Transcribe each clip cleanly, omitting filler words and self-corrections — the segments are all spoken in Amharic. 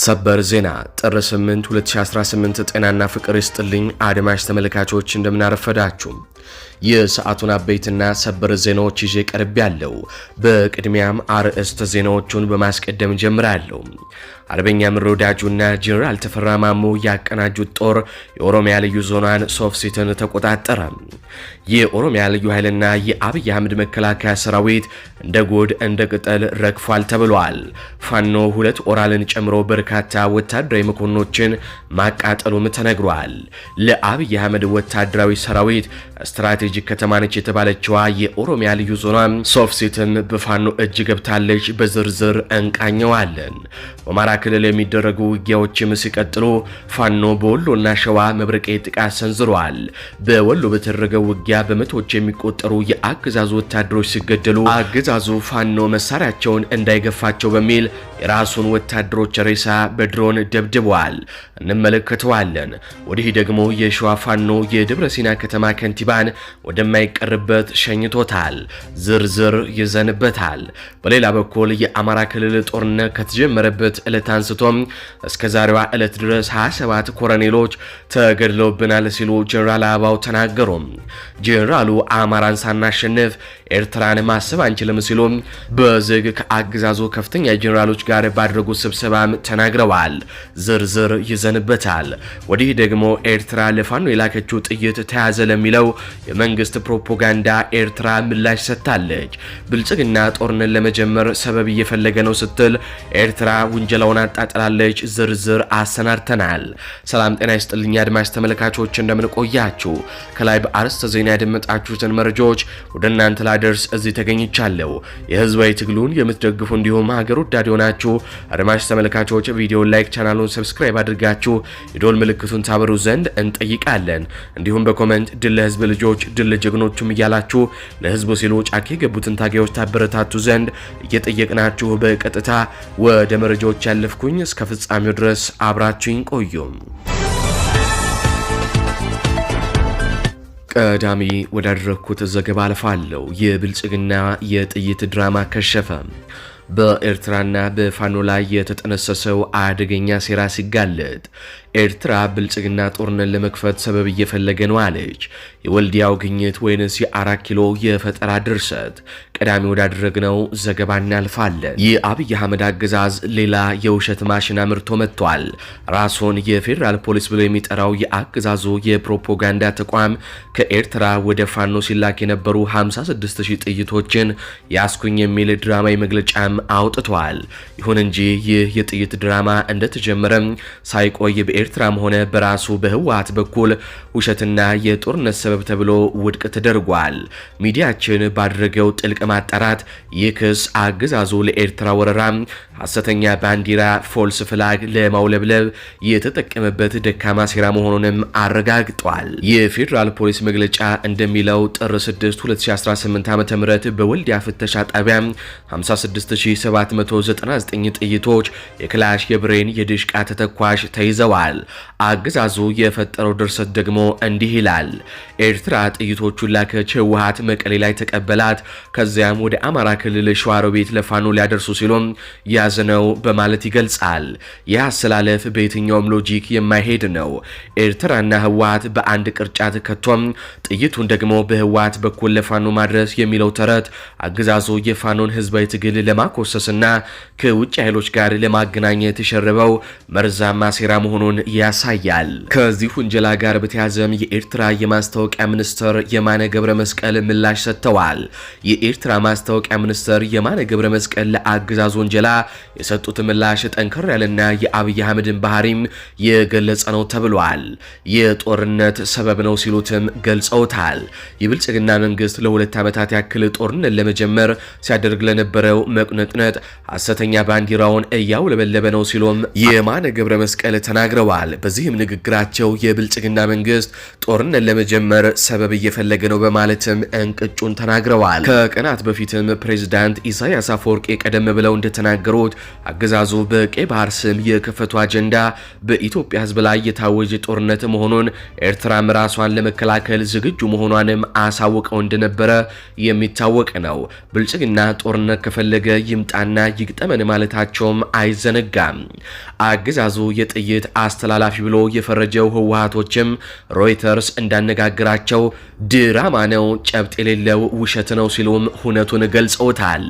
ሰበር ዜና ጥር 8 2018 ጤናና ፍቅር ይስጥልኝ አድማጭ ተመልካቾች እንደምናረፈዳችሁ የሰዓቱን አበይትና ሰበር ዜናዎች ይዤ ቀርብ ያለው። በቅድሚያም አርዕስተ ዜናዎቹን በማስቀደም ጀምራለሁ። አርበኛ ምሮ ወዳጁና ጄኔራል ተፈራ ማሞ ያቀናጁት ጦር የኦሮሚያ ልዩ ዞናን ሶፍሲትን ተቆጣጠረ። የኦሮሚያ ልዩ ኃይልና የአብይ አህመድ መከላከያ ሰራዊት እንደ ጉድ እንደ ቅጠል ረግፏል ተብሏል። ፋኖ ሁለት ኦራልን ጨምሮ በርካታ ወታደራዊ መኮንኖችን ማቃጠሉም ተነግሯል። ለአብይ አህመድ ወታደራዊ ሰራዊት ስትራቴጂክ ከተማ ነች የተባለችዋ የኦሮሚያ ልዩ ዞና ሶፍሲትም በፋኖ እጅ ገብታለች። በዝርዝር እንቃኘዋለን። በአማራ ክልል የሚደረጉ ውጊያዎችም ሲቀጥሉ ፋኖ በወሎና ሸዋ መብረቄ ጥቃት ሰንዝሯል። በወሎ በተደረገው ውጊያ በመቶዎች የሚቆጠሩ የአገዛዙ ወታደሮች ሲገደሉ አገዛዙ ፋኖ መሳሪያቸውን እንዳይገፋቸው በሚል የራሱን ወታደሮች ሬሳ በድሮን ደብድበዋል። እንመለከተዋለን። ወዲህ ደግሞ የሸዋ ፋኖ የደብረ ሲና ከተማ ከንቲባን ወደማይቀርበት ሸኝቶታል። ዝርዝር ይዘንበታል። በሌላ በኩል የአማራ ክልል ጦርነት ከተጀመረበት ዕለት አንስቶም እስከ ዛሬዋ ዕለት ድረስ 27 ኮሎኔሎች ተገድለውብናል ሲሉ ጄኔራል አበባው ተናገሩ። ጄኔራሉ አማራን ሳናሸንፍ ኤርትራን ማሰብ አንችልም ሲሉ በዝግ ከአገዛዙ ከፍተኛ ጄኔራሎች ጋር ባደረጉት ስብሰባም ተናግረዋል። ዝርዝር ይዘንበታል። ወዲህ ደግሞ ኤርትራ ለፋኖ የላከችው ጥይት ተያዘ ለሚለው የመንግስት ፕሮፓጋንዳ ኤርትራ ምላሽ ሰጥታለች። ብልጽግና ጦርነት ለመጀመር ሰበብ እየፈለገ ነው ስትል ኤርትራ ውንጀላውን አጣጥላለች። ዝርዝር አሰናድተናል። ሰላም ጤና ይስጥልኝ አድማጭ ተመልካቾች እንደምን ቆያችሁ? ከላይ በአርዕስተ ዜና ያደመጣችሁትን መረጃዎች ወደ እናንተ ላደርስ እዚህ ተገኝቻለሁ። የህዝባዊ ትግሉን የምትደግፉ እንዲሁም ሀገር ወዳድ ሆናችሁ አድማጭ ተመልካቾች ቪዲዮን ላይክ፣ ቻናሉን ሰብስክራይብ አድርጋችሁ የዶል ምልክቱን ታበሩ ዘንድ እንጠይቃለን። እንዲሁም በኮሜንት ድል ለህዝብ ልጆች ድል ለጀግኖቹም እያላችሁ ለህዝቡ ሲሉ ጫካ የገቡትን ታጋዮች ታበረታቱ ዘንድ እየጠየቅናችሁ በቀጥታ ወደ መረጃዎች ያለፍኩኝ። እስከ ፍጻሜው ድረስ አብራችሁኝ ቆዩ። ቀዳሚ ወዳደረኩት ዘገባ አልፋለሁ። የብልጽግና የጥይት ድራማ ከሸፈ። በኤርትራና በፋኖ ላይ የተጠነሰሰው አደገኛ ሴራ ሲጋለጥ ኤርትራ ብልጽግና ጦርነት ለመክፈት ሰበብ እየፈለገ ነው አለች። የወልዲያው ግኝት ወይንስ የአራት ኪሎ የፈጠራ ድርሰት? ቀዳሚ ወዳደረግነው ዘገባ እናልፋለን። የአብይ አህመድ አገዛዝ ሌላ የውሸት ማሽን አምርቶ መጥቷል። ራሱን የፌዴራል ፖሊስ ብሎ የሚጠራው የአገዛዙ የፕሮፓጋንዳ ተቋም ከኤርትራ ወደ ፋኖ ሲላክ የነበሩ 56000 ጥይቶችን ያስኩኝ የሚል ድራማዊ መግለጫም አውጥቷል። ይሁን እንጂ ይህ የጥይት ድራማ እንደተጀመረም ሳይቆይ በኤርትራም ሆነ በራሱ በህወሓት በኩል ውሸትና የጦርነት ሰበብ ተብሎ ውድቅ ተደርጓል። ሚዲያችን ባደረገው ጥልቅ ማጣራት ይህ ክስ አገዛዙ ለኤርትራ ወረራ ሐሰተኛ ባንዲራ ፎልስ ፍላግ ለማውለብለብ የተጠቀመበት ደካማ ሴራ መሆኑንም አረጋግጧል። የፌዴራል ፖሊስ መግለጫ እንደሚለው ጥር 6 2018 ዓ.ም በወልዲያ ፍተሻ ጣቢያ 56799 ጥይቶች የክላሽ የብሬን የድሽቃ ተተኳሽ ተይዘዋል። አገዛዙ የፈጠረው ድርሰት ደግሞ እንዲህ ይላል። ኤርትራ ጥይቶቹን ላከች፣ ህወሓት መቀሌ ላይ ተቀበላት፣ ከዚያም ወደ አማራ ክልል ሸዋሮቢት ለፋኖ ሊያደርሱ ሲሉም ያዝነው በማለት ይገልጻል። ይህ አሰላለፍ በየትኛውም ሎጂክ የማይሄድ ነው። ኤርትራና ህወሓት በአንድ ቅርጫት ከቶም ጥይቱን ደግሞ በህወሓት በኩል ለፋኖ ማድረስ የሚለው ተረት አገዛዙ የፋኖን ህዝባዊ ትግል ለማኮሰስና ከውጭ ኃይሎች ጋር ለማገናኘት የሸረበው መርዛማ ሴራ መሆኑን ያሳያል። ከዚህ ውንጀላ ጋር በተያዘም የኤርትራ የማስታወቂያ ሚኒስትር የማነ ገብረ መስቀል ምላሽ ሰጥተዋል። የኤርትራ ማስታወቂያ ሚኒስትር የማነ ገብረ መስቀል ለአገዛዙ ወንጀላ የሰጡት ምላሽ ጠንከር ያለና የአብይ አህመድን ባህሪም የገለጸ ነው ተብሏል። የጦርነት ሰበብ ነው ሲሉትም ገልጸውታል። የብልጽግና መንግስት ለሁለት ዓመታት ያክል ጦርነት ለመጀመር ሲያደርግ ለነበረው መቁነጥነጥ ሐሰተኛ ባንዲራውን እያውለበለበ ነው ሲሉም የማነ ገብረ መስቀል ተናግረዋል። በዚህም ንግግራቸው የብልጽግና መንግስት ጦርነት ለመጀመር ሰበብ እየፈለገ ነው በማለትም እንቅጩን ተናግረዋል። ከቀናት በፊትም ፕሬዝዳንት ኢሳያስ አፈወርቂ ቀደም ብለው እንደተናገሩት አገዛዙ በቀይ ባህር ስም የከፈቱ አጀንዳ በኢትዮጵያ ህዝብ ላይ የታወጀ ጦርነት መሆኑን ኤርትራም ራሷን ለመከላከል ዝግጁ መሆኗንም አሳውቀው እንደነበረ የሚታወቅ ነው። ብልጽግና ጦርነት ከፈለገ ይምጣና ይግጠመን ማለታቸውም አይዘነጋም። አገዛዙ የጥይት አስተላላፊ ብሎ የፈረጀው ህወሓቶችም ሮይተርስ እንዳነጋግራቸው ድራማ ነው፣ ጨብጥ የሌለው ውሸት ነው ሲሉም ሁነቱን ገልጸውታል።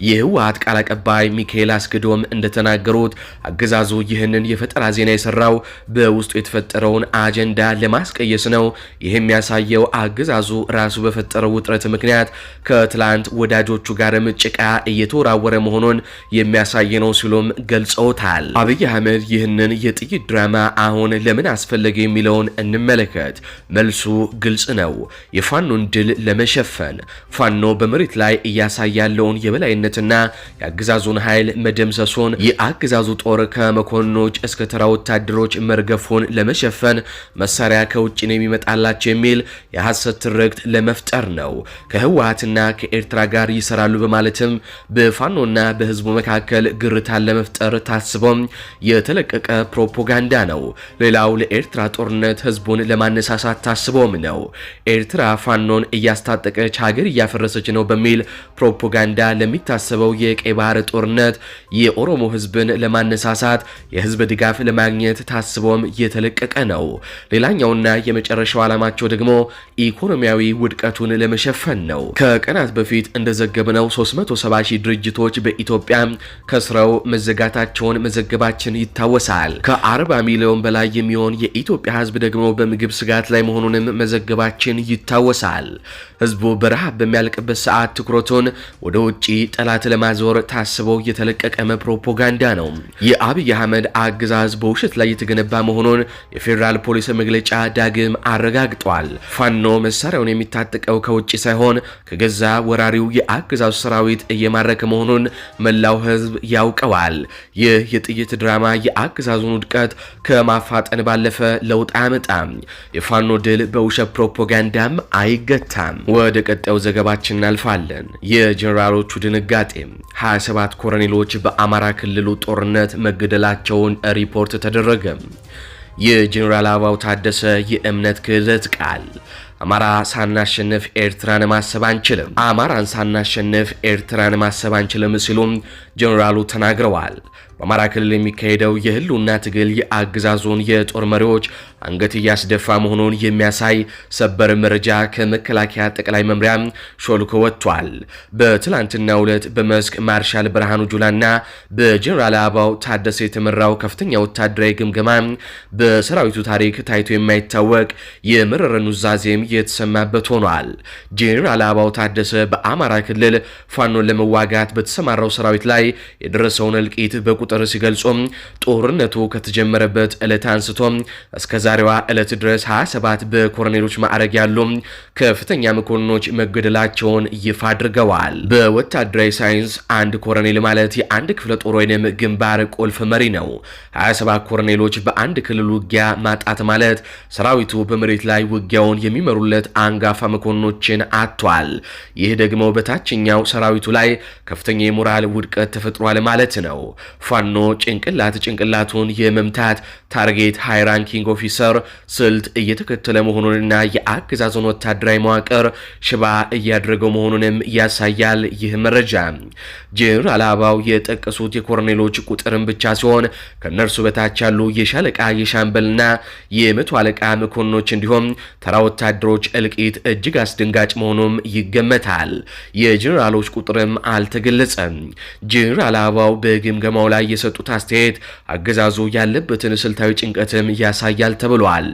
የህወሓት ቃል አቀባይ ሚካኤል አስገዶም እንደተናገሩት አገዛዙ ይህንን የፈጠራ ዜና የሰራው በውስጡ የተፈጠረውን አጀንዳ ለማስቀየስ ነው። ይህ የሚያሳየው አገዛዙ ራሱ በፈጠረው ውጥረት ምክንያት ከትላንት ወዳጆቹ ጋርም ጭቃ እየተወራወረ መሆኑን የሚያሳይ ነው ሲሉም ገልጸውታል። አብይ አህመድ ይህንን የጥይት ድራማ አሁን ለምን አስፈለገ የሚለውን እንመለከት። መልሱ ግልጽ ነው። የፋኖን ድል ለመሸፈን ፋኖ በመሬት ላይ እያሳየ ያለውን የበላይነትና የአገዛዙን ኃይል መደምሰሱን፣ የአገዛዙ ጦር ከመኮንኖች እስከ ተራ ወታደሮች መርገፉን ለመሸፈን መሳሪያ ከውጭ ነው የሚመጣላቸው የሚል የሐሰት ትርክት ለመፍጠር ነው። ከህወሓትና ከኤርትራ ጋር ይሰራሉ በማለትም በፋኖና በህዝቡ መካከል ግርታን ለመፍጠር ታስቦም የተለቀቀ ፕሮፓጋንዳ ነው። ሌላው ለኤርትራ ጦርነት ህዝቡን ለማነሳሳት ታስቦም ነው። ኤርትራ ፋኖን እያስታጠቀች ሀገር እያፈረሰች ነው በሚል ፕሮፓጋንዳ ለሚታሰበው የቀይ ባህር ጦርነት የኦሮሞ ህዝብን ለማነሳሳት የህዝብ ድጋፍ ለማግኘት ታስቦም የተለቀቀ ነው። ሌላኛውና የመጨረሻው ዓላማቸው ደግሞ ኢኮኖሚያዊ ውድቀቱን ለመሸፈን ነው። ከቀናት በፊት እንደዘገብነው 370 ሺህ ድርጅቶች በኢትዮጵያ ከስረው መዘጋታቸውን መዘገባችን ይታወሳል። ከ40 ሚሊዮን በላይ የሚሆን የኢትዮጵያ ህዝብ ደግሞ በምግብ ስጋት ላይ መሆኑንም መዘገባችን ይታወሳል። ህዝቡ በረሃብ በሚያልቅበት ሰዓት ትኩረቱን ወደ ውጪ ጠላት ለማዞር ታስበው የተለቀቀ ፕሮፓጋንዳ ነው። የአብይ አህመድ አገዛዝ በውሸት ላይ የተገነባ መሆኑን የፌዴራል ፖሊስ መግለጫ ዳግም አረጋግጧል። ፋኖ መሳሪያውን የሚታጠቀው ከውጪ ሳይሆን ከገዛ ወራሪው የአገዛዙ ሰራዊት እየማረከ መሆኑን መላው ህዝብ ያውቀዋል። ይህ የጥይት ድራማ የአገዛዙን ውድቀት ከማፋጠን ባለፈ ለውጥ አያመጣም። የፋኖ ድል በውሸት ፕሮፓጋንዳም አይገታም። ወደ ቀጣዩ ዘገባችን እናልፋለን። የጀነራሎቹ ድንጋጤ 27 ኮሎኔሎች በአማራ ክልሉ ጦርነት መገደላቸውን ሪፖርት ተደረገ። የጀነራል አበባው ታደሰ የእምነት ክህደት ቃል አማራ ሳናሸንፍ ኤርትራን ማሰብ አንችልም፣ አማራን ሳናሸንፍ ኤርትራን ማሰብ አንችልም ሲሉም ጀነራሉ ተናግረዋል። በአማራ ክልል የሚካሄደው የህልውና ትግል የአገዛዙን የጦር መሪዎች አንገት እያስደፋ መሆኑን የሚያሳይ ሰበር መረጃ ከመከላከያ ጠቅላይ መምሪያ ሾልኮ ወጥቷል። በትላንትናው ዕለት በመስክ ማርሻል ብርሃኑ ጁላና በጀነራል አበባው ታደሰ የተመራው ከፍተኛ ወታደራዊ ግምገማ በሰራዊቱ ታሪክ ታይቶ የማይታወቅ የመረረ ኑዛዜም የተሰማበት ሆኗል። ጀነራል አበባው ታደሰ በአማራ ክልል ፋኖን ለመዋጋት በተሰማራው ሰራዊት ላይ የደረሰውን እልቂት በቁጥር ሲገልጹም ጦርነቱ ከተጀመረበት ዕለት አንስቶ እስከ ዛሬዋ ዕለት ድረስ 27 በኮሎኔሎች ማዕረግ ያሉ ከፍተኛ መኮንኖች መገደላቸውን ይፋ አድርገዋል። በወታደራዊ ሳይንስ አንድ ኮሎኔል ማለት የአንድ ክፍለ ጦር ወይንም ግንባር ቁልፍ መሪ ነው። 27 ኮሎኔሎች በአንድ ክልል ውጊያ ማጣት ማለት ሰራዊቱ በመሬት ላይ ውጊያውን የሚመሩለት አንጋፋ መኮንኖችን አጥቷል። ይህ ደግሞ በታችኛው ሰራዊቱ ላይ ከፍተኛ የሞራል ውድቀት ተፈጥሯል ማለት ነው። ፋኖ ጭንቅላቱን የመምታት ታርጌት ሃይ ራንኪንግ ኦፊሰር ስልት እየተከተለ መሆኑንና የአገዛዙን ወታደራዊ መዋቅር ሽባ እያደረገው መሆኑንም ያሳያል። ይህ መረጃ ጀነራል አበባው የጠቀሱት የኮሎኔሎች ቁጥርን ብቻ ሲሆን ከነርሱ በታች ያሉ የሻለቃ የሻምበልና የመቶ አለቃ መኮንኖች እንዲሁም ተራ ወታደሮች እልቂት እጅግ አስደንጋጭ መሆኑም ይገመታል። የጀነራሎች ቁጥርም አልተገለጸም። ጀነራል አበባው በግምገማው ላይ የሰጡት አስተያየት አገዛዙ ያለበትን ስልታዊ ጭንቀትም ያሳያል ተብሏል።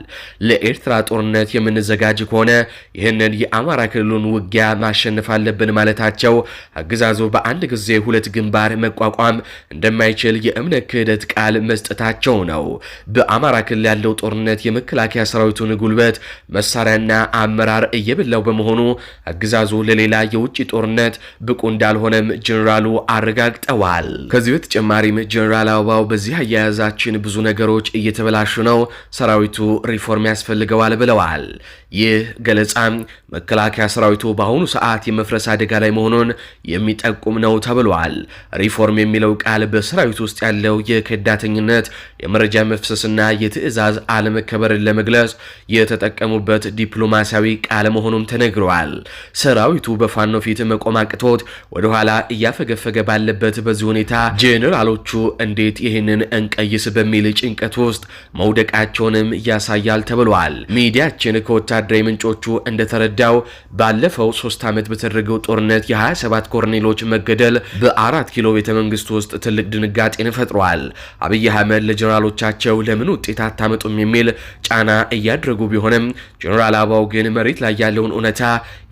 ለኤርትራ ጦርነት የምንዘጋጅ ከሆነ ይህንን የአማራ ክልሉን ውጊያ ማሸነፍ አለብን ማለታቸው አገዛዙ በአንድ ጊዜ ሁለት ግንባር መቋቋም እንደማይችል የእምነት ክህደት ቃል መስጠታቸው ነው። በአማራ ክልል ያለው ጦርነት የመከላከያ ሰራዊቱን ጉልበት፣ መሳሪያና አመራር እየበላው በመሆኑ አገዛዙ ለሌላ የውጭ ጦርነት ብቁ እንዳልሆነም ጀነራሉ አረጋግጠዋል። ከዚህ በተጨማሪም ጀነራል አበባው በዚህ አያያዛችን ብዙ ነገሮች እየተበላሹ ነው፣ ሰራዊቱ ሪፎርም ያስፈልገዋል ብለዋል። ይህ ገለጻ መከላከያ ሰራዊቱ በአሁኑ ሰዓት የመፍረስ አደጋ ላይ መሆኑን የሚጠቁም ነው ተብሏል። ሪፎርም የሚለው ቃል በሰራዊት ውስጥ ያለው የከዳተኝነት የመረጃ መፍሰስና የትዕዛዝ አለመከበርን ለመግለጽ የተጠቀሙበት ዲፕሎማሲያዊ ቃል መሆኑም ተነግረዋል። ሰራዊቱ በፋኖ ፊት መቆም አቅቶት ወደኋላ እያፈገፈገ ባለበት በዚህ ሁኔታ ጄኔራሎቹ እንዴት ይህንን እንቀይስ በሚል ጭንቀት ውስጥ መውደቃቸውንም ያሳያል ተብሏል። ሚዲያችን ከወታደራዊ ምንጮቹ እንደተረዳው ባለፈው 3 ዓመት በተደረገው ጦርነት የ27 ኮርኔሎች መገደል በ4 ኪሎ ቤተ መንግስት ውስጥ ትልቅ ድንጋጤን ፈጥሯል። አብይ አህመድ ለጀነራሎቻቸው ለምን ውጤት አታመጡም የሚል ጫና እያደረጉ ቢሆንም ጀነራል አበባው ግን መሬት ላይ ያለውን እውነታ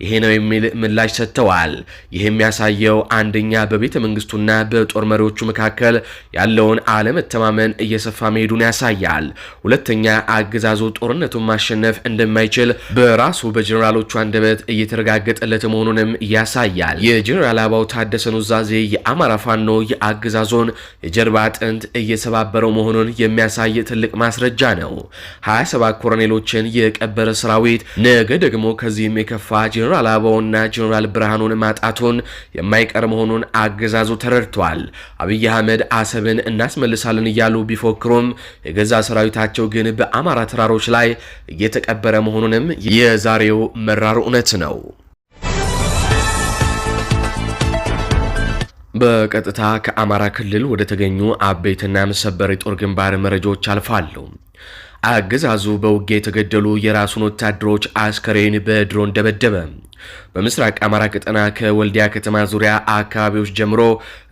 ይሄ ነው የሚል ምላሽ ሰጥተዋል። ይህ የሚያሳየው አንደኛ በቤተ መንግስቱና በጦር መሪዎቹ መካከል ያለውን አለመተማመን እየሰፋ መሄዱን ያሳያል። ሁለተኛ አገዛዙ ጦርነቱን ማሸነፍ እንደማይችል በራሱ በጀነራሎቹ አንደበት እየተረጋገጠለት መሆኑንም ያሳያል። የጀነራል አበባው ታደሰ ኑዛዜ የአማራ ፋኖ የአገዛዞን የጀርባ አጥንት እየሰባበረው መሆኑን የሚያሳይ ትልቅ ማስረጃ ነው። 27 ኮሎኔሎችን የቀበረ ሰራዊት ነገ ደግሞ ከዚህም የከፋ ጀነራል አበባውና ጀነራል ብርሃኑን ማጣቱን የማይቀር መሆኑን አገዛዙ ተረድቷል። አብይ አህመድ አሰብን እናስመልሳለን እያሉ ቢፎክሩም የገዛ ሰራዊታቸው ግን በአማራ ተራሮች ላይ እየተቀበረ መሆኑንም የዛሬው መራር እውነት ነው። በቀጥታ ከአማራ ክልል ወደ ተገኙ አበይትና ሰበር የጦር ግንባር መረጃዎች አልፋሉ። አገዛዙ በውጊያ የተገደሉ የራሱን ወታደሮች አስከሬን በድሮን ደበደበ። በምስራቅ አማራ ቀጠና ከወልዲያ ከተማ ዙሪያ አካባቢዎች ጀምሮ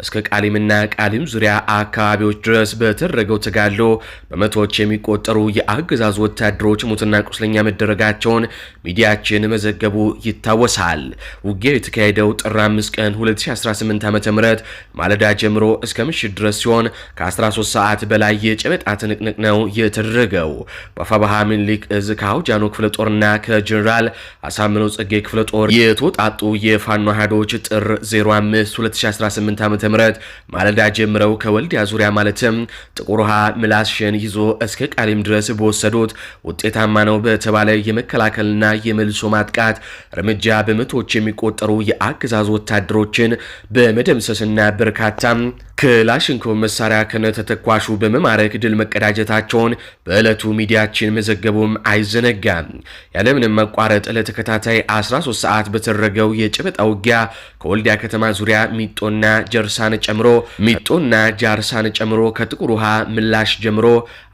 እስከ ቃሊምና ቃሊም ዙሪያ አካባቢዎች ድረስ በተደረገው ተጋድሎ በመቶዎች የሚቆጠሩ የአገዛዙ ወታደሮች ሙትና ቁስለኛ መደረጋቸውን ሚዲያችን መዘገቡ ይታወሳል። ውጊያው የተካሄደው ጥር 5 ቀን 2018 ዓ.ም ማለዳ ጀምሮ እስከ ምሽት ድረስ ሲሆን ከ13 ሰዓት በላይ የጨበጣ ትንቅንቅ ነው የተደረገው። በአፋባሃ ምኒልክ እዝ ከአውጃኖ ክፍለ ጦርና ከጀነራል አሳምነው ጽጌ ክፍለ ጦር የተወጣጡ የፋኖ አሃዶች ጥር 05 2018 ዓ.ም ማለዳ ጀምረው ከወልዲያ ዙሪያ ማለትም ጥቁር ውሃ ምላስሽን ይዞ እስከ ቃሊም ድረስ በወሰዱት ውጤታማ ነው በተባለ የመከላከልና የመልሶ ማጥቃት እርምጃ በመቶዎች የሚቆጠሩ የአገዛዙ ወታደሮችን በመደምሰስና በርካታ ክላሽንኮቭ መሳሪያ ከነተተኳሹ በመማረክ ድል መቀዳጀታቸውን በዕለቱ ሚዲያችን መዘገቡም አይዘነጋም። ያለምንም መቋረጥ ለተከታታይ 13 ሰዓት በተደረገው የጨበጣ ውጊያ ከወልዲያ ከተማ ዙሪያ ሚጦና ጃርሳን ጨምሮ ከጥቁር ውሃ ምላሽ ጀምሮ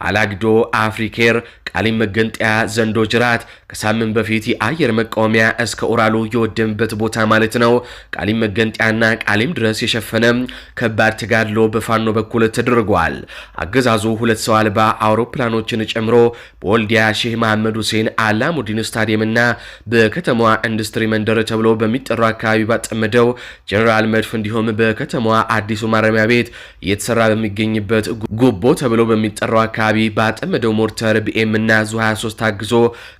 አላግዶ፣ አፍሪኬር፣ ቃሊም መገንጠያ፣ ዘንዶ ጅራት ከሳምንት በፊት የአየር መቃወሚያ እስከ ኦራሉ የወደምበት ቦታ ማለት ነው ቃሊም መገንጠያና ቃሊም ድረስ የሸፈነ ከባድ ተጋድሎ በፋኖ በኩል ተደርጓል። አገዛዙ 2 ሰው አልባ አውሮፕላኖችን ጨምሮ በወልዲያ ሼህ መሐመድ ሁሴን አላሙዲን ስታዲየምና በከተማዋ ኢንዱስትሪ መንደር ተብሎ በሚጠራው አካባቢ ባጠመደው ጀነራል መድፍ እንዲሁም በከተማዋ አዲሱ ማረሚያ ቤት እየተሰራ በሚገኝበት ጉቦ ተብሎ በሚጠራው አካባቢ ባጠመደው ሞርተር ቢኤም እና ዙ 23 ታግዞ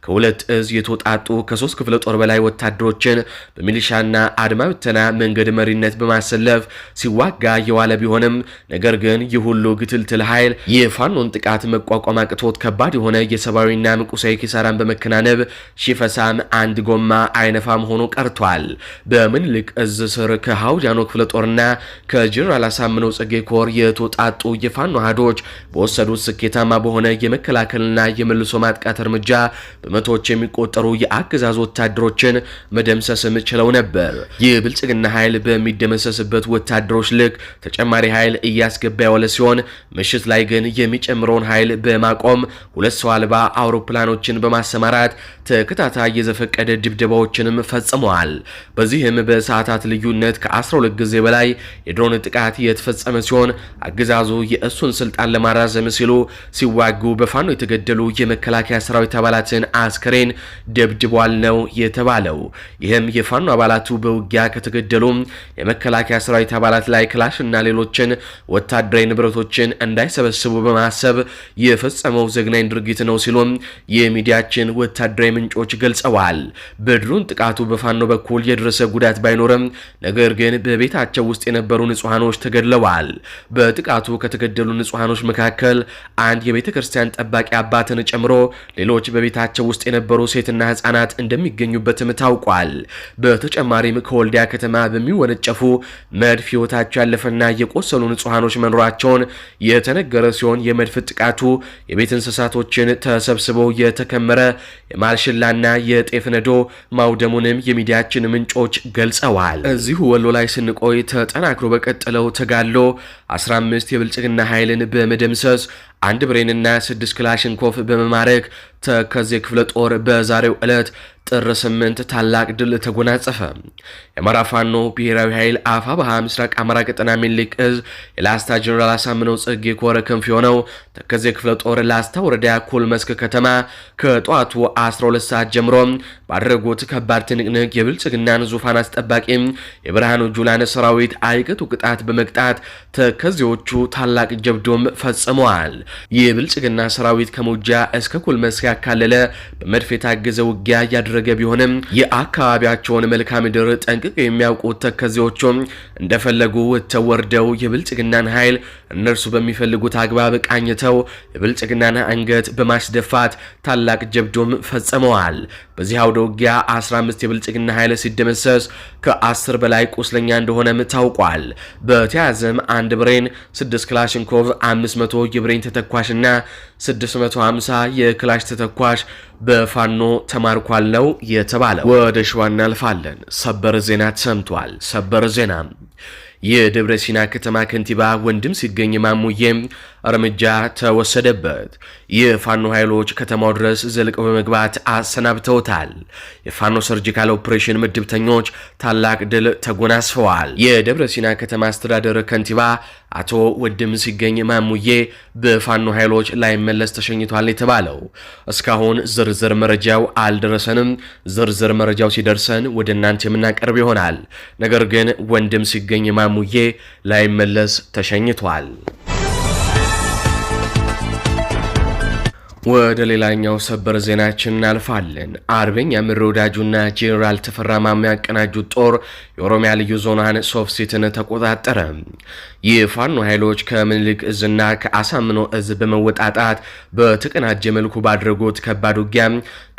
ከሁለት እዝ የተወጣጡ ከ3 ክፍለ ጦር በላይ ወታደሮችን በሚሊሻና አድማ ብተና መንገድ መሪነት በማሰለፍ ሲዋጋ የዋለ ቢሆንም ነገር ግን ይህ ሁሉ ግትልትል ኃይል የፋኖን ጥቃት መቋቋም አቅቶት ከባድ የሆነ የሰብአዊና ቁሳዊ ኪሳራን በመከናነብ ሺፈሳም አንድ ጎማ አይነፋም ሆኖ ቀርቷል። በምኒልክ እዝ ስር ከአውጃኖ ክፍለ ጦርና ከጀነራል አሳምነው ጽጌ ኮር የተወጣጡ የፋኖ አሃዶች በወሰዱት ስኬታማ በሆነ የመከላከልና የመልሶ ማጥቃት እርምጃ በመቶዎች የሚቆጠሩ የአገዛዙ ወታደሮችን መደምሰስም ችለው ነበር። ይህ ብልጽግና ኃይል በሚደመሰስበት ወታደሮች ልክ ተጨማሪ ኃይል እያስገባ ያለ ሲሆን ምሽት ላይ ግን የሚጨምረውን ኃይል በማቆም 2 ሰው አልባ አውሮፕላኖችን በማሰማራት ተከታታይ የዘፈቀደ ድብደባዎችንም ፈጽመዋል። በዚህም በሰዓታት ልዩነት ከ12 ጊዜ በላይ የድሮን ጥቃት የተፈጸመ ሲሆን አገዛዙ የእሱን ስልጣን ለማራዘም ሲሉ ሲዋጉ በፋኖ የተገደሉ የመከላከያ ሰራዊት አባላትን አስከሬን ደብድቧል ነው የተባለው። ይህም የፋኖ አባላቱ በውጊያ ከተገደሉ የመከላከያ ሰራዊት አባላት ላይ ክላሽና ሌሎችን ወታደራዊ ንብረቶችን እንዳይሰበስቡ በማሰብ የፈጸመው ዘግናኝ ድርጊት ነው ሲሉም የሚዲያችን ወታደራዊ ምንጮች ገልጸዋል። በድሮን ጥቃቱ በፋኖ በኩል የደረሰ ጉዳት ባይኖርም ነገር ግን በቤታቸው ውስጥ የነበሩ ንጹሃኖች ተገድለዋል። በጥቃቱ ከተገደሉ ንጹሃኖች መካከል አንድ የቤተ ክርስቲያን ጠባቂ አባትን ጨምሮ ሌሎች በቤታቸው ውስጥ የነበሩ ሴትና ህጻናት እንደሚገኙበትም ታውቋል። በተጨማሪም ከወልዲያ ከተማ በሚወነጨፉ መድፍ ህይወታቸው ያለፈና የቆሰሉ ንጹሃኖች መኖራቸውን የተነገረ ሲሆን የመድፍ ጥቃቱ የቤት እንስሳቶችን ተሰብስበው የተከመረ የማልሽላና የጤፍ ነዶ ማውደሙንም የሚዲያችን ምንጮች ገልጸዋል። እዚሁ ወሎ ላይ ስንቆይ ተጠናክሮ በቀጠለው ተጋድሎ 15 የብልጽግና ኃይልን በመደምሰስ አንድ ብሬንና 6 ክላሽንኮፍ በመማረክ ተከዜ ክፍለ ጦር በዛሬው ዕለት ጥር 8 ታላቅ ድል ተጎናጸፈ። የአማራ ፋኖ ብሔራዊ ኃይል አፋብኃ ምስራቅ አማራ ቀጠና ሚኒልክ እዝ የላስታ ጀነራል አሳምነው ጽጌ ኮር ክንፍ የሆነው ተከዜ ክፍለ ጦር ላስታ ወረዳ ኩል መስክ ከተማ ከጠዋቱ 12 ሰዓት ጀምሮ ባደረጉት ከባድ ትንቅንቅ የብልጽግናን ዙፋን አስጠባቂ የብርሃኑ ጁላን ሰራዊት አይቀጡ ቅጣት በመቅጣት ተከዜዎቹ ታላቅ ጀብዶም ፈጽመዋል። የብልጽግና ሰራዊት ከሙጃ እስከ ኩል መስክ ያካለለ በመድፍ የታገዘ ውጊያ ያደረገ ቢሆንም የአካባቢያቸውን መልክዓ ምድር ጠንቅቀው የሚያውቁት ተከዜዎቹም እንደፈለጉ ወጥተው ወርደው የብልጽግናን ኃይል እነርሱ በሚፈልጉት አግባብ ቃኝተው የብልጽግናን አንገት በማስደፋት ታላቅ ጀብዶም ፈጽመዋል። በዚህ አውደ ውጊያ 15 የብልጽግና ኃይል ሲደመሰስ ከ10 በላይ ቁስለኛ እንደሆነም ታውቋል። በተያዘም አንድ ብሬን 6 ክላሽንኮቭ 500 የብሬን ተተኳሽና 650 የክላሽ ተተኳሽ በፋኖ ተማርኳል ነው የተባለው። ወደ ሸዋ እናልፋለን። ሰበር ዜና ተሰምቷል። ሰበር ዜና የደብረ ሲና ከተማ ከንቲባ ወንድም ሲገኝ ማሙዬ እርምጃ ተወሰደበት። የፋኖ ኃይሎች ከተማው ድረስ ዘልቀው በመግባት አሰናብተውታል። የፋኖ ሰርጂካል ኦፕሬሽን ምድብተኞች ታላቅ ድል ተጎናስፈዋል። የደብረ ሲና ከተማ አስተዳደር ከንቲባ አቶ ወንድም ሲገኝ ማሙዬ በፋኖ ኃይሎች ላይመለስ ተሸኝቷል የተባለው እስካሁን ዝርዝር መረጃው አልደረሰንም። ዝርዝር መረጃው ሲደርሰን ወደ እናንተ የምናቀርብ ይሆናል። ነገር ግን ወንድም ሲገኝ ማሙዬ ላይመለስ ተሸኝቷል። ወደ ሌላኛው ሰበር ዜናችን እናልፋለን። አርበኛ ምሬ ወዳጁና ጄኔራል ተፈራ ማሞ ያቀናጁት ጦር የኦሮሚያ ልዩ ዞኗን ሶፍሲትን ተቆጣጠረ። የፋኖ ኃይሎች ከምኒልክ እዝና ከአሳምኖ እዝ በመወጣጣት በተቀናጀ መልኩ ባድረጉት ከባድ ውጊያ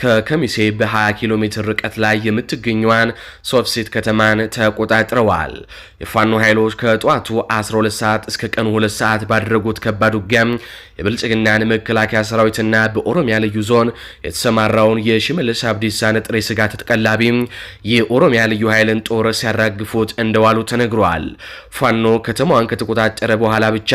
ከከሚሴ በ20 ኪሎ ሜትር ርቀት ላይ የምትገኘዋን ሶፍሲት ከተማን ተቆጣጥረዋል። የፋኖ ኃይሎች ከጠዋቱ 12 ሰዓት እስከ ቀኑ 2 ሰዓት ባደረጉት ከባድ ውጊያ የብልጽግናን መከላከያ ሰራዊትና በኦሮሚያ ልዩ ዞን የተሰማራውን የሽመልስ አብዲሳን ጥሬ ስጋ ተቀላቢ የኦሮሚያ ልዩ ኃይልን ጦር ሲያራግፉት እንደዋሉ ተነግሯል። ፋኖ ከተማዋን ከተቆጣጠረ በኋላ ብቻ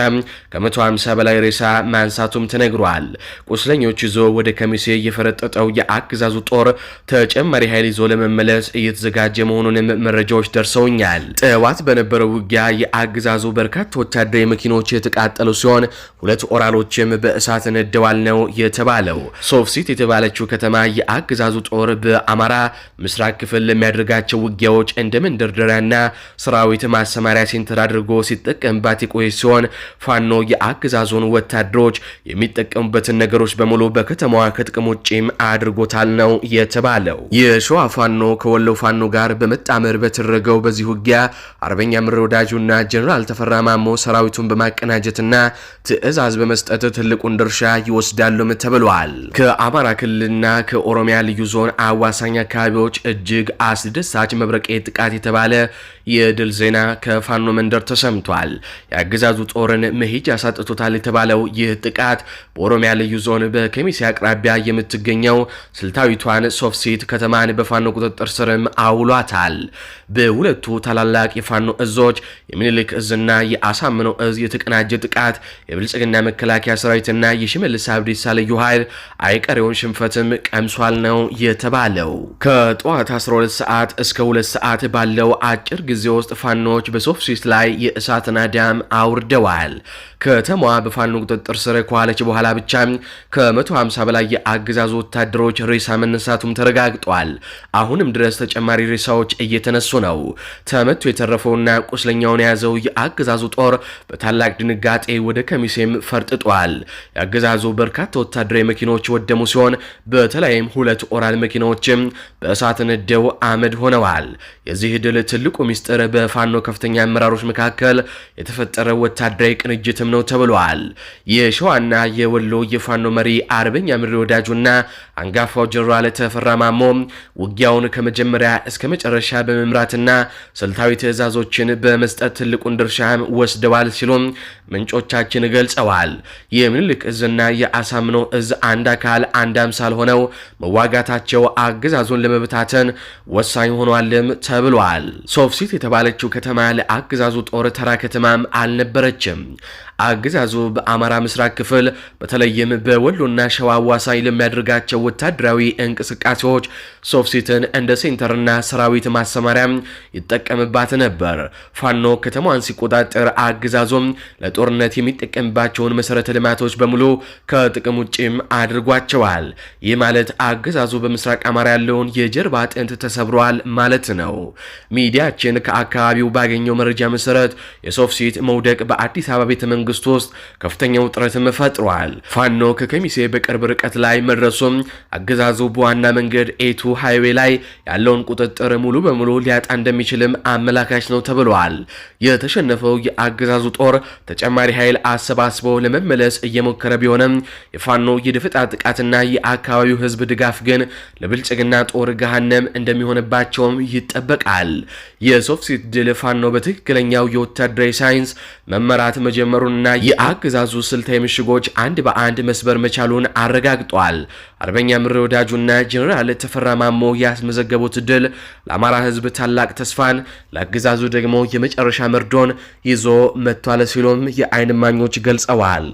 ከ150 በላይ ሬሳ ማንሳቱም ተነግሯል። ቁስለኞች ይዞ ወደ ከሚሴ የፈረጠጠው የአገዛዙ ጦር ተጨማሪ ኃይል ይዞ ለመመለስ እየተዘጋጀ መሆኑንም መረጃዎች ደርሰውኛል። ጠዋት በነበረው ውጊያ የአገዛዙ በርካታ ወታደራዊ መኪኖች የተቃጠሉ ሲሆን 2 ኦራሎችም በእሳት ነደዋል ነው የተባለው። ሶፍሲት የተባለችው ከተማ የአገዛዙ ጦር በአማራ ምስራቅ ክፍል ለሚያደርጋቸው ውጊያዎች እንደ መንደርደሪያና ሰራዊት ማሰማሪያ ሴንተር አድርጎ ሲጠቀምባት የቆየ ሲሆን ፋኖ የአገዛዙን ወታደሮች የሚጠቀሙበትን ነገሮች በሙሉ በከተማዋ ከጥቅም ውጪም አድርጎታል ነው የተባለው። የሸዋ ፋኖ ከወሎ ፋኖ ጋር በመጣመር በተደረገው በዚህ ውጊያ አርበኛ ምሬ ወዳጁና ጀነራል ተፈራ ማሞ ሰራዊቱን በማቀናጀትና ትዕዛዝ በመስጠት ትልቁን ድርሻ ይወስዳሉም ተብሏል። ከአማራ ክልልና ከኦሮሚያ ልዩ ዞን አዋሳኝ አካባቢዎች እጅግ አስደሳች መብረቄ ጥቃት የተባለ የድል ዜና ከፋኖ መንደር ተሰምቷል። የአገዛዙ ጦርን መሄጃ ያሳጥቶታል የተባለው ይህ ጥቃት በኦሮሚያ ልዩ ዞን በከሚሴ አቅራቢያ የምትገኘው ስልታዊቷን ሶፍሲት ከተማን በፋኖ ቁጥጥር ስርም አውሏታል። በሁለቱ ታላላቅ የፋኖ እዞች የሚኒልክ እዝና የአሳምነው እዝ የተቀናጀ ጥቃት የብልጽግና መከላከያ ሰራዊትና የሽመልስ አብዲሳ ልዩ ኃይል አይቀሬውን ሽንፈትም ቀምሷል ነው የተባለው። ከጠዋት 12 ሰዓት እስከ 2 ሰዓት ባለው አጭር ጊዜ ውስጥ ፋኖች በሶፍሲት ላይ የእሳት ናዳም አውርደዋል። ከተማዋ በፋኖ ቁጥጥር ስር ከዋለች በኋላ ብቻ ከ150 በላይ የአገዛዙ ወታደሮች ሬሳ መነሳቱም ተረጋግጧል። አሁንም ድረስ ተጨማሪ ሬሳዎች እየተነሱ ነው። ተመቶ የተረፈውና ቁስለኛውን የያዘው የአገዛዙ ጦር በታላቅ ድንጋጤ ወደ ከሚሴም ፈርጥጧል። የአገዛዙ በርካታ ወታደራዊ መኪኖች ወደሙ ሲሆን በተለይም 2 ኦራል መኪናዎችም በእሳት ነደው አመድ ሆነዋል። የዚህ ድል ትልቁ ሚስጥር በፋኖ ከፍተኛ አመራሮች መካከል የተፈጠረው ወታደራዊ ቅንጅትም ነው ተብሏል። የሸዋና የወሎ የፋኖ መሪ አርበኛ ምሬ ወዳጁና አንጋፋው ጀነራል ተፈራ ማሞ ውጊያውን ከመጀመሪያ እስከ መጨረሻ በመምራትና ስልታዊ ትዕዛዞችን በመስጠት ትልቁን ድርሻም ወስደዋል ሲሉም ምንጮቻችን ገልጸዋል። የምኒልክ እዝና የአሳምነው እዝ አንድ አካል አንድ አምሳል ሆነው መዋጋታቸው አገዛዙን ለመበታተን ወሳኝ ሆኗልም ተብሏል። ሶፍሲት የተባለችው ከተማ ለአገዛዙ ጦር ተራ ከተማም አልነበረችም። አገዛዙ በአማራ ምስራቅ ክፍል በተለይም በወሎና ሸዋ አዋሳኝ ለሚያደርጋቸው ወታደራዊ እንቅስቃሴዎች ሶፍሲትን እንደ ሴንተርና ሰራዊት ማሰማሪያ ይጠቀምባት ነበር። ፋኖ ከተማዋን ሲቆጣጠር አገዛዙም ለጦርነት የሚጠቀምባቸውን መሰረተ ልማቶች በሙሉ ከጥቅም ውጭም አድርጓቸዋል። ይህ ማለት አገዛዙ በምስራቅ አማራ ያለውን የጀርባ አጥንት ተሰብሯል ማለት ነው። ሚዲያችን ከአካባቢው ባገኘው መረጃ መሰረት የሶፍሲት መውደቅ በአዲስ አበባ ቤተ መንግስት ውስጥ ከፍተኛ ውጥረትም ፈጥሯል። ፋኖ ከከሚሴ በቅርብ ርቀት ላይ መድረሱም አገዛዙ በዋና መንገድ ኤቱ ሃይዌ ላይ ያለውን ቁጥጥር ሙሉ በሙሉ ሊያጣ እንደሚችልም አመላካች ነው ተብሏል። የተሸነፈው የአገዛዙ ጦር ተጨማሪ ኃይል አሰባስቦ ለመመለስ እየሞከረ ቢሆንም የፋኖ የደፈጣ ጥቃትና የአካባቢው ህዝብ ድጋፍ ግን ለብልጽግና ጦር ገሃነም እንደሚሆንባቸውም ይጠበቃል። የሶፍሲት ድል ፋኖ በትክክለኛው የወታደራዊ ሳይንስ መመራት መጀመሩንና የአገዛዙ ስልታዊ ምሽጎች አንድ በአንድ መስበር መቻሉን አረጋግጧል። አርበኛ ምሬ ወዳጁና ጀነራል ተፈራ ማሞ ያስመዘገቡት ድል ለአማራ ህዝብ ታላቅ ተስፋን፣ ለአገዛዙ ደግሞ የመጨረሻ መርዶን ይዞ መጥቷል ሲሉም የዓይን እማኞች ገልጸዋል።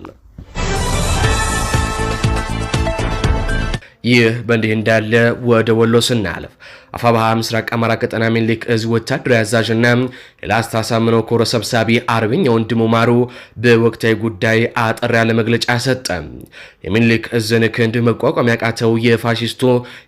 ይህ በእንዲህ እንዳለ ወደ ወሎ ስናልፍ አፋባሃ ምስራቅ አማራ ቀጠና ሚኒሊክ እዝ ወታደራዊ አዛዥና የላስታ አሳምነው ኮር ሰብሳቢ አርበኛ ወንድሙ ማሩ በወቅታዊ ጉዳይ አጠር ያለ መግለጫ ሰጠ። የሚኒሊክ እዝን ክንድ መቋቋም ያቃተው የፋሺስቱ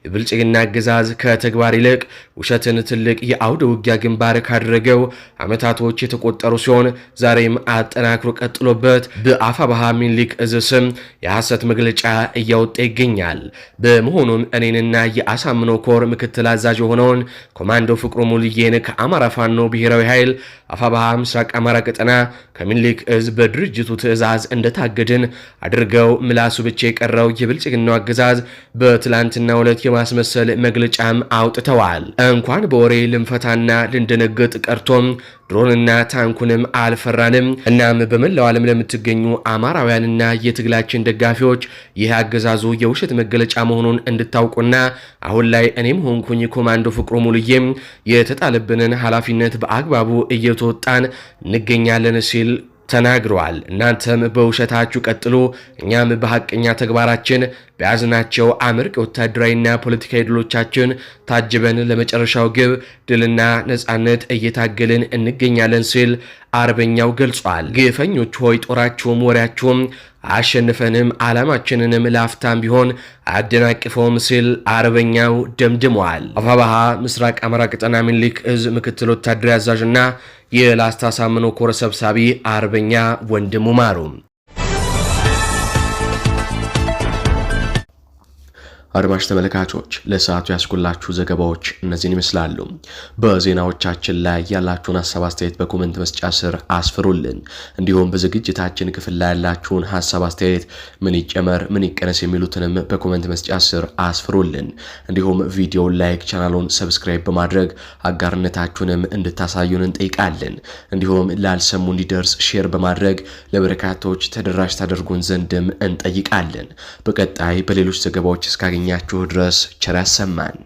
የብልጽግና አገዛዝ ከተግባር ይልቅ ውሸትን ትልቅ የአውደ ውጊያ ግንባር ካደረገው ዓመታቶች የተቆጠሩ ሲሆን ዛሬም አጠናክሮ ቀጥሎበት በአፋባሃ ሚኒሊክ እዝ ስም የሐሰት መግለጫ እያወጣ ይገኛል። በመሆኑም እኔንና የአሳምነው ኮር ምክትል አዛዥ የሆነውን ኮማንዶ ፍቅሩ ሙልዬን ከአማራ ፋኖ ብሔራዊ ኃይል አፋባሃ ምስራቅ አማራ ቀጠና ከሚኒሊክ እዝ በድርጅቱ ትዕዛዝ እንደታገድን አድርገው ምላሱ ብቻ የቀረው የብልጽግናው አገዛዝ በትላንትናው ዕለት የማስመሰል መግለጫም አውጥተዋል። እንኳን በወሬ ልንፈታና ልንደነግጥ ቀርቶም ድሮንና ታንኩንም አልፈራንም። እናም በመላው ዓለም ለምትገኙ አማራውያንና የትግላችን ደጋፊዎች ይህ አገዛዙ የውሸት መገለጫ መሆኑን እንድታውቁና አሁን ላይ እኔም ሆንኩኝ ኮማንዶ ፍቅሩ ሙልዬም የተጣለብንን ኃላፊነት በአግባቡ እየተወጣን እንገኛለን ሲል ተናግረዋል። እናንተም በውሸታችሁ ቀጥሉ፣ እኛም በሐቀኛ ተግባራችን በያዝናቸው አመርቂ ወታደራዊና ፖለቲካዊ ድሎቻችን ታጅበን ለመጨረሻው ግብ ድልና ነጻነት እየታገልን እንገኛለን ሲል አርበኛው ገልጿል። ግፈኞች ሆይ ጦራችሁም ወሬያችሁም አሸንፈንም ዓላማችንንም ላፍታም ቢሆን አደናቅፈውም ሲል አርበኛው ደምድመዋል። አፋባሃ ምስራቅ አማራ ቀጠና ሚኒሊክ እዝ ምክትል ወታደራዊ አዛዥና የላስታ አሳምነው ኮር ሰብሳቢ አርበኛ ወንድሙ ማሩ። አድማጭ ተመልካቾች ለሰዓቱ ያስኩላችሁ ዘገባዎች እነዚህን ይመስላሉ። በዜናዎቻችን ላይ ያላችሁን ሐሳብ አስተያየት በኮሜንት መስጫ ስር አስፍሩልን። እንዲሁም በዝግጅታችን ክፍል ላይ ያላችሁን ሐሳብ አስተያየት ምን ይጨመር ምን ይቀነስ የሚሉትንም በኮሜንት መስጫ ስር አስፍሩልን። እንዲሁም ቪዲዮውን ላይክ፣ ቻናሉን ሰብስክራይብ በማድረግ አጋርነታችሁንም እንድታሳዩን እንጠይቃለን። እንዲሁም ላልሰሙ እንዲደርስ ሼር በማድረግ ለበርካቶች ተደራሽ ታደርጉን ዘንድም እንጠይቃለን። በቀጣይ በሌሎች ዘገባዎች እስካገኛችሁ ድረስ ቸር ያሰማን።